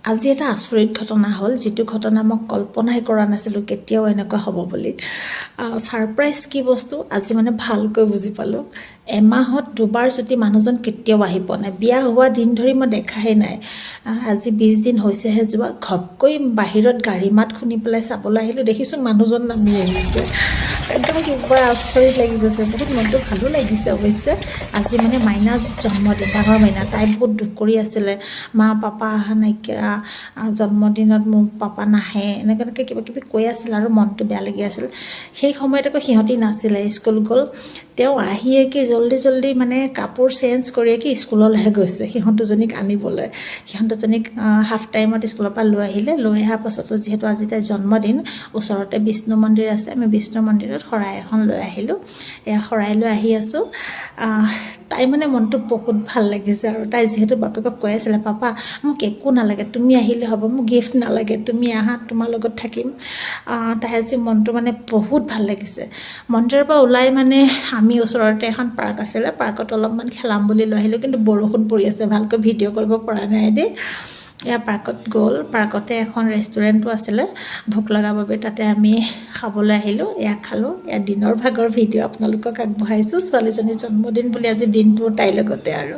আজি এটা আচৰিত ঘটনা হ'ল, যিটো ঘটনা মই কল্পনাই কৰা নাছিলোঁ কেতিয়াও এনেকুৱা হ'ব বুলি। ছাৰপ্ৰাইজ কি বস্তু আজি মানে ভালকৈ বুজি পালোঁ। এমাহত দুবাৰ যদি মানুহজন কেতিয়াও আহি পোৱা নাই, বিয়া হোৱা দিন ধৰি মই দেখাই নাই। আজি 20 দিন হৈছেহে যোৱা। ঘপকৈ বাহিৰত গাড়ী মাত শুনি পেলাই চাবলৈ আহিলোঁ, দেখিছোঁ মানুহজন নামি আহিছে। একদম কিবা আচৰিত লাগি গৈছে, বহুত মনটো ভালো লাগিছে অৱশ্যে। আজি মানে মাইনাৰ জন্মদিন, ডাঙৰ মাইনা, তাই বহুত দুখ কৰি আছিলে, মা পাপা অহা নাইকিয়া, জন্মদিনত মোৰ পাপা নাহে, এনেকৈ কিবা কিবি কৈ আছিল আৰু মনটো বেয়া লাগি আছিল। সেই সময়ত আকৌ সিহঁতি নাছিলে, স্কুল গ'ল। তেওঁ আহিয়ে কি জল্দি মানে কাপোৰ চেঞ্জ কৰিয়ে কি স্কুললৈহে গৈছে সিহঁত দুজনীক আনিবলৈ। সিহঁত দুজনীক হাফ টাইমত স্কুলৰ পৰা লৈ আহিলে। লৈ অহাৰ পাছতো যিহেতু আজি তাইৰ জন্মদিন, ওচৰতে বিষ্ণু মন্দিৰ আছে, আমি বিষ্ণু মন্দিৰত শৰাই এখন লৈ আহিলোঁ। এয়া শৰাই লৈ আহি আছোঁ। তাই মানে মনটো বহুত ভাল লাগিছে আৰু তাই যিহেতু বাপেকক কৈ আছিলে, পাপা মোক একো নালাগে, তুমি আহিলে হ'ব, মোক গিফ্ট নালাগে, তুমি আহা, তোমাৰ লগত থাকিম। তাই আজি মনটো মানে বহুত ভাল লাগিছে। মন্দিৰৰ পৰা ওলাই মানে আমি ওচৰতে এখন পাৰ্ক আছিলে, পাৰ্কত অলপমান খেলাম বুলি লৈ আহিলোঁ, কিন্তু বৰষুণ পৰি আছে, ভালকৈ ভিডিঅ' কৰিব পৰা নাই দেই। এয়া পাৰ্কত গ'ল, পাৰ্কতে এখন ৰেষ্টুৰেণ্টো আছিলে, ভোক লগাৰ বাবে তাতে আমি খাবলৈ আহিলোঁ। এয়া খালোঁ। এয়া দিনৰ ভাগৰ ভিডিঅ' আপোনালোকক আগবঢ়াইছোঁ। ছোৱালীজনীৰ জন্মদিন বুলি আজি দিনটো তাইৰ লগতে আৰু